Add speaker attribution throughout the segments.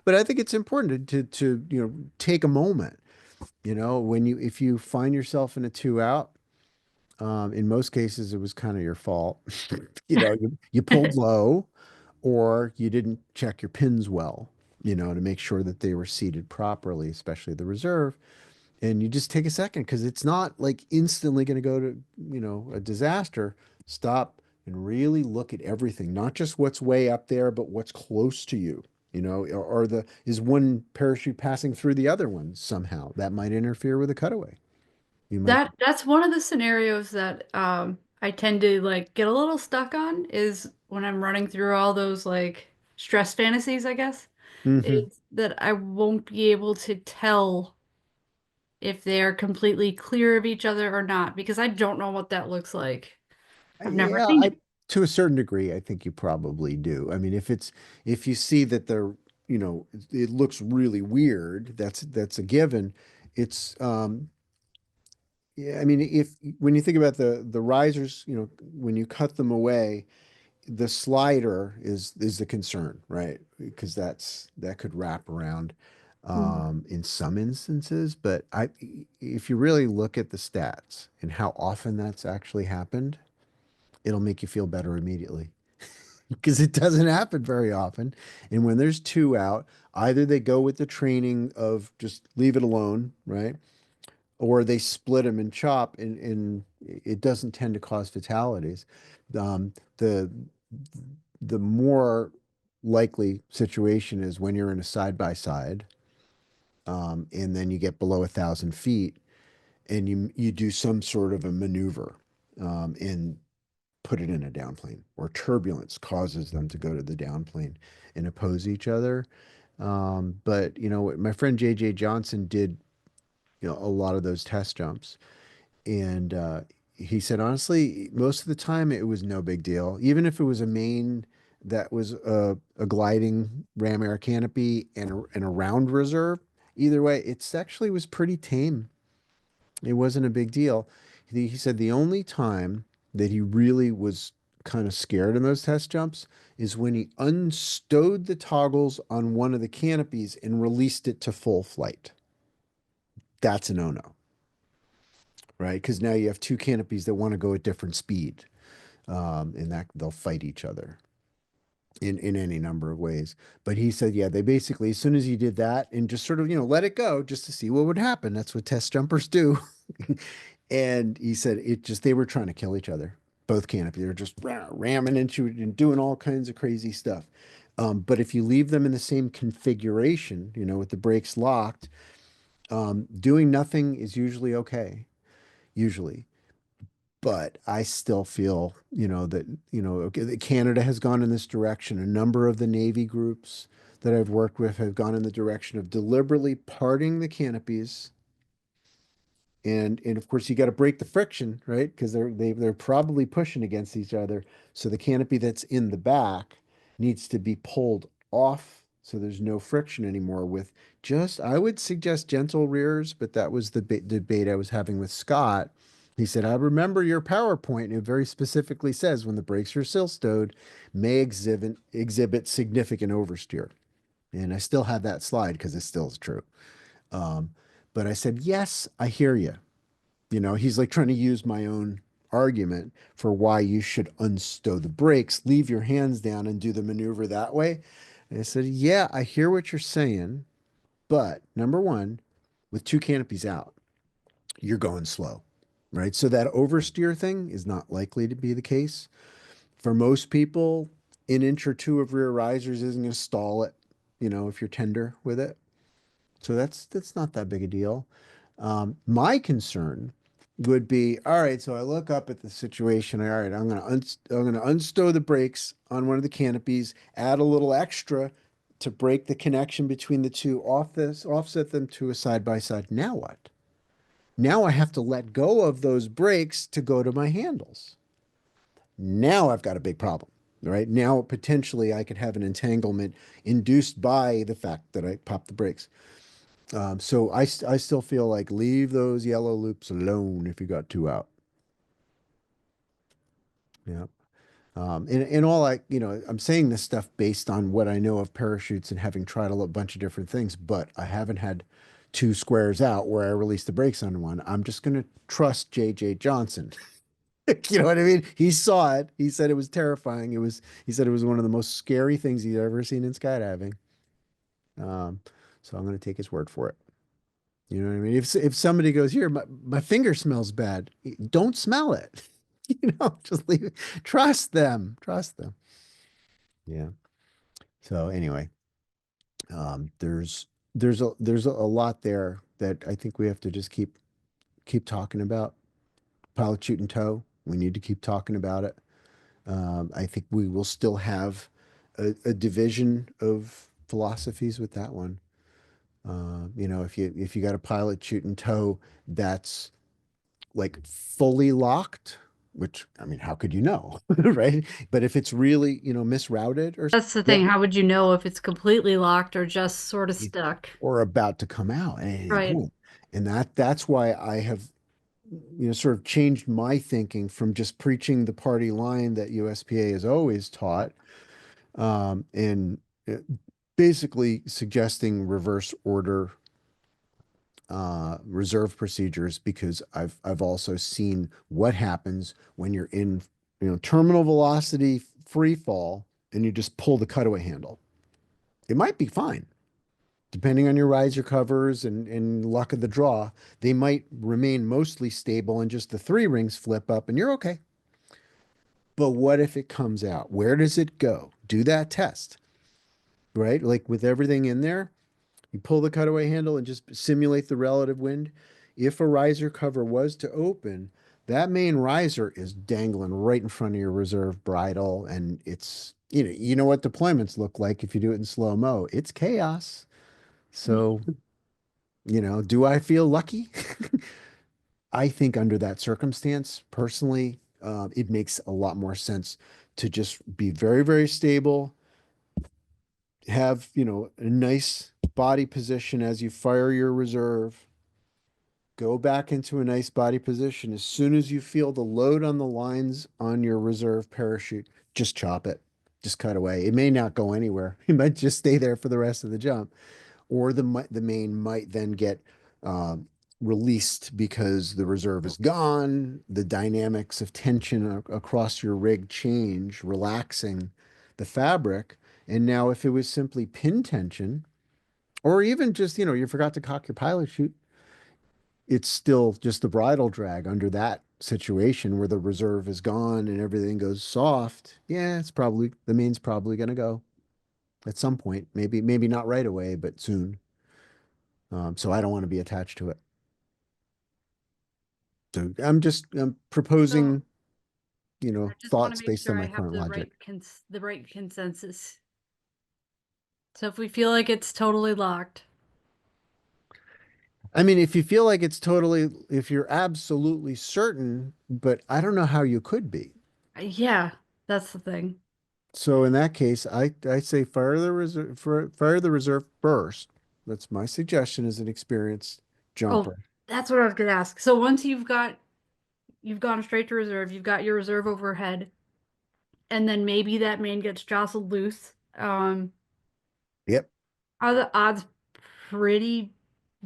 Speaker 1: but I think it's important to take a moment. When if you find yourself in a two out, in most cases it was kind of your fault. You pulled low, or you didn't check your pins well, to make sure that they were seated properly, especially the reserve. And you just take a second because it's not like instantly going to go to, a disaster. Stop and really look at everything, not just what's way up there, but what's close to you. Or is one parachute passing through the other one somehow? That might interfere with a cutaway. You might.
Speaker 2: That's one of the scenarios that I tend to like get a little stuck on is when I'm running through all those like stress fantasies, I guess,
Speaker 1: Hmm.
Speaker 2: is that I won't be able to tell if they're completely clear of each other or not because I don't know what that looks like. I've never
Speaker 1: Yeah,
Speaker 2: seen it.
Speaker 1: to a certain degree, I think you probably do. I mean, if you see that it looks really weird, that's a given. It's Yeah, I mean, if when you think about the risers, when you cut them away, the slider is the concern, right? Because that could wrap around
Speaker 2: Mhm.
Speaker 1: in some instances. But if you really look at the stats and how often that's actually happened, it'll make you feel better immediately because it doesn't happen very often. And when there's two out, either they go with the training of just leave it alone, right? Or they split them and chop, and it doesn't tend to cause fatalities. The more likely situation is when you're in a side by side, and then you get below 1,000 feet, and you do some sort of a maneuver, and put it in a downplane, or turbulence causes them to go to the downplane and oppose each other. But my friend JJ Johnson did a lot of those test jumps. And he said, honestly, most of the time it was no big deal. Even if it was a main that was a gliding ram air canopy and a round reserve, either way, it's actually was pretty tame. It wasn't a big deal. He said the only time that he really was kind of scared in those test jumps is when he unstowed the toggles on one of the canopies and released it to full flight. That's a no-no, right? Because now you have two canopies that want to go at different speed, and that they'll fight each other in any number of ways. But he said, yeah, they basically, as soon as he did that and just sort of, let it go just to see what would happen. That's what test jumpers do. And he said it just, they were trying to kill each other, both canopies. They were just ramming into it and doing all kinds of crazy stuff. But if you leave them in the same configuration, with the brakes locked, doing nothing is usually okay, usually. But I still feel, that, okay, that Canada has gone in this direction. A number of the Navy groups that I've worked with have gone in the direction of deliberately parting the canopies. And of course you got to break the friction, right? Because they're probably pushing against each other. So the canopy that's in the back needs to be pulled off so there's no friction anymore with just, I would suggest gentle rears, but that was the debate I was having with Scott. He said, I remember your PowerPoint, and it very specifically says when the brakes are still stowed, may exhibit significant oversteer. And I still have that slide because it still is true. Um, but I said, yes, I hear you. He's like trying to use my own argument for why you should unstow the brakes, leave your hands down, and do the maneuver that way. And I said, yeah, I hear what you're saying. But number one, with two canopies out, you're going slow, right? So that oversteer thing is not likely to be the case. For most people, an inch or two of rear risers isn't going to stall it, if you're tender with it. So that's not that big a deal. My concern would be, all right, so I look up at the situation. All right, I'm gonna unstow the brakes on one of the canopies, add a little extra to break the connection between the two, offset them to a side by side. Now what? Now I have to let go of those brakes to go to my handles. Now I've got a big problem. Right now, potentially, I could have an entanglement induced by the fact that I popped the brakes. So I still feel like leave those yellow loops alone if you got two out. Yeah. And all I'm saying this stuff based on what I know of parachutes and having tried a bunch of different things, but I haven't had two squares out where I released the brakes on one. I'm just going to trust JJ Johnson. You know what I mean? He saw it. He said it was terrifying. He said it was one of the most scary things he's ever seen in skydiving. Um, so I'm going to take his word for it. You know what I mean? If somebody goes, here, my finger smells bad, don't smell it. Just leave it. Trust them. Trust them. Yeah. So anyway, there's a lot there that I think we have to just keep talking about. Pilot shoot and tow. We need to keep talking about it. I think we will still have a division of philosophies with that one. If you got a pilot shoot and tow that's like fully locked, which I mean, how could you know, right? But if it's really, misrouted or
Speaker 2: That's the
Speaker 1: yeah,
Speaker 2: thing. How would you know if it's completely locked or just sort of
Speaker 1: it-
Speaker 2: stuck?
Speaker 1: or about to come out at any
Speaker 2: Right.
Speaker 1: point. And that's why I have, sort of changed my thinking from just preaching the party line that USPA has always taught, and basically suggesting reverse order reserve procedures because I've also seen what happens when you're in terminal velocity free fall and you just pull the cutaway handle. It might be fine depending on your riser covers and luck of the draw. They might remain mostly stable and just the three rings flip up and you're okay. But what if it comes out? Where does it go? Do that test, right? Like with everything in there, you pull the cutaway handle and just simulate the relative wind. If a riser cover was to open, that main riser is dangling right in front of your reserve bridle, and it's you know what deployments look like if you do it in slow mo. It's chaos. So, do I feel lucky? I think under that circumstance, personally, it makes a lot more sense to just be very, very stable, have, a nice body position as you fire your reserve, go back into a nice body position. As soon as you feel the load on the lines on your reserve parachute, just chop it. Just cut away. It may not go anywhere. It might just stay there for the rest of the jump. Or the main might then get um, released because the reserve is gone. The dynamics of tension across your rig change, relaxing the fabric. And now, if it was simply pin tension, or even just, you forgot to cock your pilot chute, it's still just the bridle drag under that situation where the reserve is gone and everything goes soft. Yeah, the main's probably going to go at some point. Maybe not right away, but soon. So I don't want to be attached to it. So I'm
Speaker 2: So
Speaker 1: proposing,
Speaker 2: I just want to
Speaker 1: thoughts
Speaker 2: make
Speaker 1: based
Speaker 2: sure
Speaker 1: on
Speaker 2: I
Speaker 1: my
Speaker 2: have
Speaker 1: current logic.
Speaker 2: the right consensus. So if we feel like it's totally locked,
Speaker 1: I mean, if you're absolutely certain, but I don't know how you could be.
Speaker 2: yeah, that's the thing.
Speaker 1: So in that case, I say fire the reserve first. That's my suggestion as an experienced
Speaker 2: Oh,
Speaker 1: jumper.
Speaker 2: that's what I was gonna ask. So once you've gone straight to reserve, you've got your reserve overhead, and then maybe that main gets jostled loose.
Speaker 1: Yep.
Speaker 2: Are the odds pretty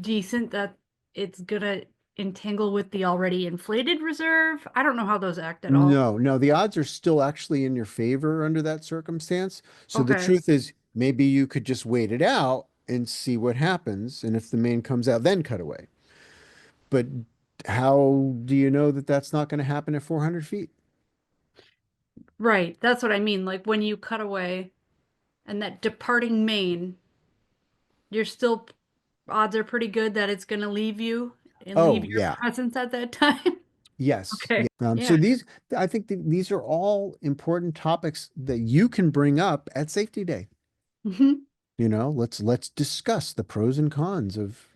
Speaker 2: decent that it's gonna entangle with the already inflated reserve? I don't know how those act at all.
Speaker 1: No, no, the odds are still actually in your favor under that circumstance. So the
Speaker 2: Okay.
Speaker 1: truth is, maybe you could just wait it out and see what happens. And if the main comes out, then cut away. But how do you know that that's not going to happen at 400 feet?
Speaker 2: Right. That's what I mean. Like when you cut away and that departing main, you're still odds are pretty good that it's gonna leave you and leave
Speaker 1: Oh,
Speaker 2: your
Speaker 1: yeah.
Speaker 2: presence at that time.
Speaker 1: Yes.
Speaker 2: Okay.
Speaker 1: Yeah. So
Speaker 2: Yeah.
Speaker 1: I think these are all important topics that you can bring up at safety day.
Speaker 2: Hmm.
Speaker 1: Let's discuss the pros and cons of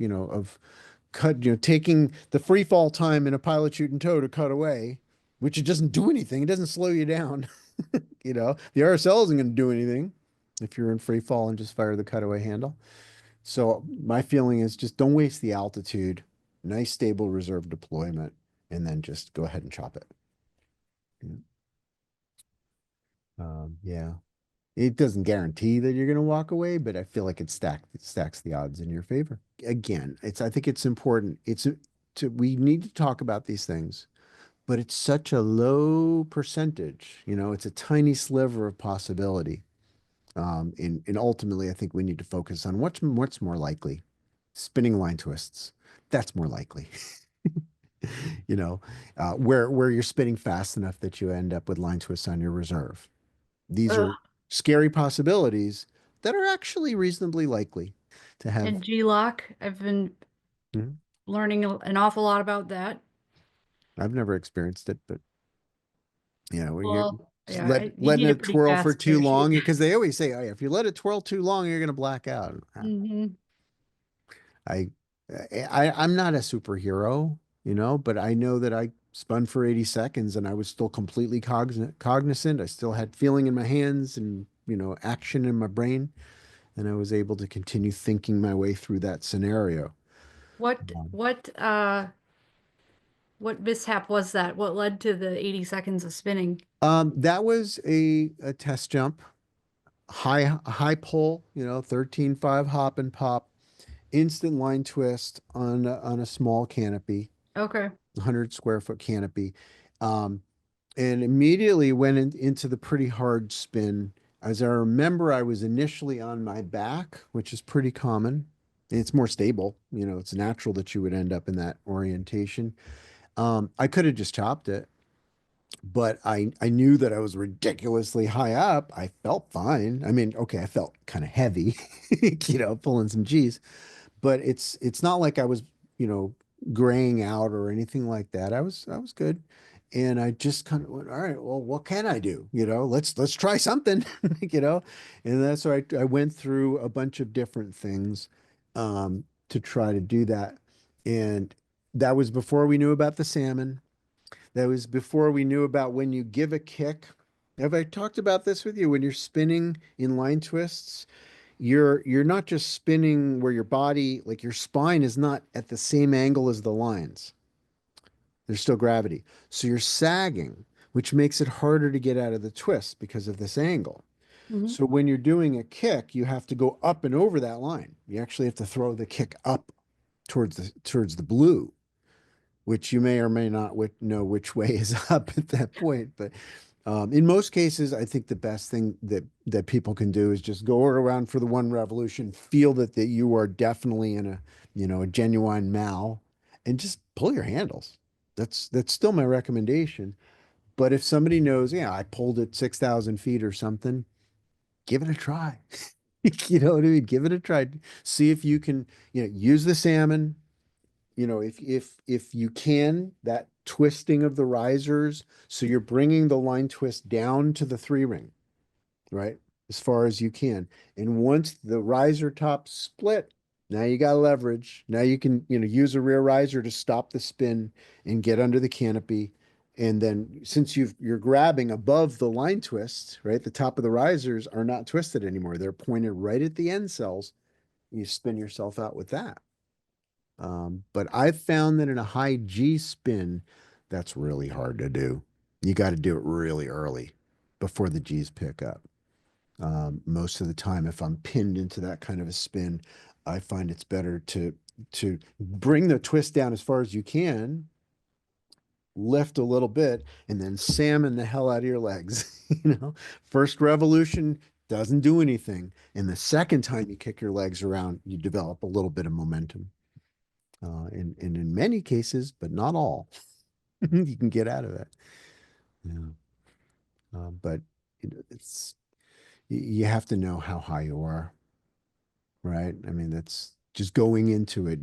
Speaker 1: taking the free fall time in a pilot shoot and tow to cut away, which it doesn't do anything. It doesn't slow you down. The RSL isn't going to do anything if you're in free fall and just fire the cutaway handle. So my feeling is just don't waste the altitude, nice stable reserve deployment, and then just go ahead and chop it. Yeah. It doesn't guarantee that you're going to walk away, but I feel like it stacks the odds in your favor. Again, I think it's important. We need to talk about these things, but it's such a low percentage, it's a tiny sliver of possibility. And ultimately, I think we need to focus on what's more likely. Spinning line twists. That's more likely. You know, where you're spinning fast enough that you end up with line twists on your reserve. These
Speaker 2: Ugh.
Speaker 1: are scary possibilities that are actually reasonably likely to have.
Speaker 2: And G-lock, I've been
Speaker 1: Mhm.
Speaker 2: learning an awful lot about that.
Speaker 1: I've never experienced it, but when you're
Speaker 2: Well,
Speaker 1: just
Speaker 2: yeah, you
Speaker 1: letting
Speaker 2: need a
Speaker 1: it
Speaker 2: pretty
Speaker 1: twirl for
Speaker 2: fast
Speaker 1: too long,
Speaker 2: parachute.
Speaker 1: because they always say, oh, if you let it twirl too long, you're going to black out.
Speaker 2: Hmm.
Speaker 1: I, I'm not a superhero, but I know that I spun for 80 seconds and I was still completely cognizant. I still had feeling in my hands and, action in my brain. And I was able to continue thinking my way through that scenario.
Speaker 2: What
Speaker 1: Um,
Speaker 2: what what mishap was that? What led to the 80 seconds of spinning?
Speaker 1: that was a test jump, high pull, 13.5 hop and pop, instant line twist on a small canopy,
Speaker 2: Okay.
Speaker 1: 100 square foot canopy. Um, and immediately went into the pretty hard spin. As I remember, I was initially on my back, which is pretty common. It's more stable, it's natural that you would end up in that orientation. I could have just chopped it, but I knew that I was ridiculously high up. I felt fine. I mean, okay, I felt kind of heavy, pulling some G's, but it's not like I was, you know, graying out or anything like that. I was good. And I just kind of went, all right, well, what can I do? Let's try something, you know. And that's why I went through a bunch of different things to try to do that. And that was before we knew about the salmon. That was before we knew about when you give a kick. Have I talked about this with you? When you're spinning in line twists, you're not just spinning where your body, like your spine is not at the same angle as the lines. There's still gravity. So you're sagging, which makes it harder to get out of the twist because of this angle.
Speaker 2: Hmm.
Speaker 1: So when you're doing a kick, you have to go up and over that line. You actually have to throw the kick up towards the blue, which you may or may not know which way is up at that point. But in most cases, I think the best thing that people can do is just go around for the one revolution, feel that you are definitely in a genuine mal, and just pull your handles. That's still my recommendation. But if somebody knows, yeah, I pulled it 6,000 feet or something, give it a try. You know what I mean? Give it a try. See if you can, use the salmon, if you can, that twisting of the risers, so you're bringing the line twist down to the three ring, right? As far as you can. And once the riser tops split, now you got leverage. Now you can, use a rear riser to stop the spin and get under the canopy. And then since you're grabbing above the line twist, right? The top of the risers are not twisted anymore. They're pointed right at the end cells. You spin yourself out with that. But I've found that in a high G spin, that's really hard to do. You got to do it really early before the G's pick up. Most of the time, if I'm pinned into that kind of a spin, I find it's better to bring the twist down as far as you can, lift a little bit, and then salmon the hell out of your legs. First revolution doesn't do anything, and the second time you kick your legs around, you develop a little bit of momentum. And in many cases, but not all, you can get out of it. Yeah. But it's you have to know how high you are, right? I mean, that's just going into it.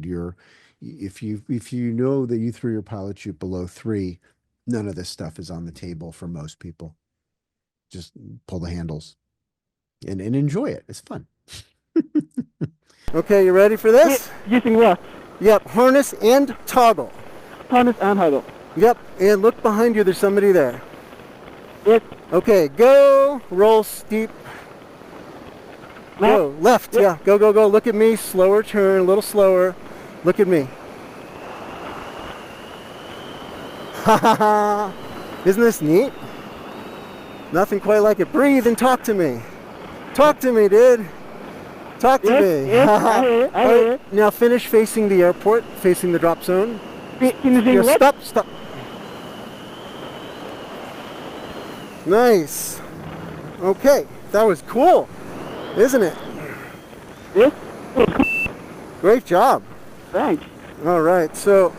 Speaker 1: If you know that you threw your pilot chute below 3, none of this stuff is on the table for most people. Just pull the handles and enjoy it. It's fun. Okay, you ready for this?
Speaker 3: Using what?
Speaker 1: Yep, harness and toggle.
Speaker 3: Harness and hurdle.
Speaker 1: Yep, and look behind you, there's somebody there.
Speaker 3: Yes.
Speaker 1: Okay, go, roll steep. Go, left,
Speaker 3: Yep.
Speaker 1: yeah, go. Look at me, slower turn, a little slower. Look at me. Ha ha ha. Isn't this neat? Nothing quite like it. Breathe and talk to me. Talk to me, dude. Talk to
Speaker 3: Yes,
Speaker 1: me.
Speaker 3: yes, I hear it, I
Speaker 1: All
Speaker 3: hear
Speaker 1: right, now finish facing the airport, facing the drop zone.
Speaker 3: Finishing
Speaker 1: Yeah,
Speaker 3: what?
Speaker 1: stop, stop. Nice. Okay, that was cool, isn't it?
Speaker 3: Yes,
Speaker 1: Great job.
Speaker 3: thanks.
Speaker 1: All right, so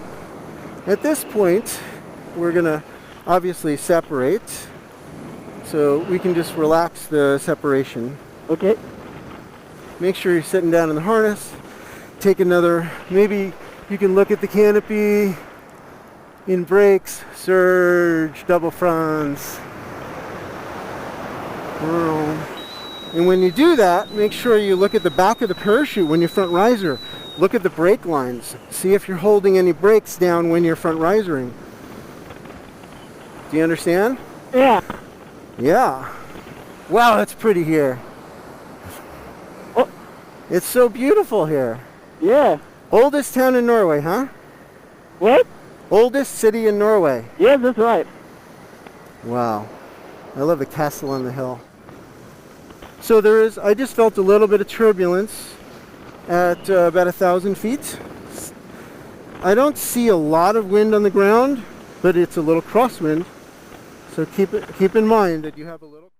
Speaker 1: at this point, we're gonna obviously separate. So we can just relax the separation.
Speaker 3: Okay.
Speaker 1: Make sure you're sitting down in the harness. Take another, maybe you can look at the canopy, in brakes, surge, double fronts. And when you do that, make sure you look at the back of the parachute when you're front riser. Look at the brake lines. See if you're holding any brakes down when you're front risering. Do you understand?
Speaker 3: Yeah.
Speaker 1: Yeah. Wow, that's pretty here.
Speaker 3: Oh,
Speaker 1: It's so beautiful here.
Speaker 3: yeah.
Speaker 1: Oldest town in Norway, huh?
Speaker 3: What?
Speaker 1: Oldest city in Norway.
Speaker 3: Yes, that's right.
Speaker 1: Wow. I love the castle on the hill. So I just felt a little bit of turbulence at about 1,000 feet. I don't see a lot of wind on the ground, but it's a little crosswind. So keep in mind that you have a little.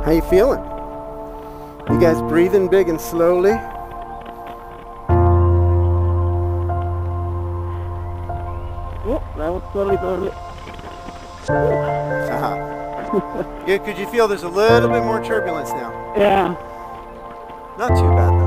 Speaker 1: How you feeling? You guys breathing big and slowly?
Speaker 3: Oh, that was totally.
Speaker 1: Yeah, could you feel there's a little bit more turbulence now?
Speaker 3: Yeah.
Speaker 1: Not too bad.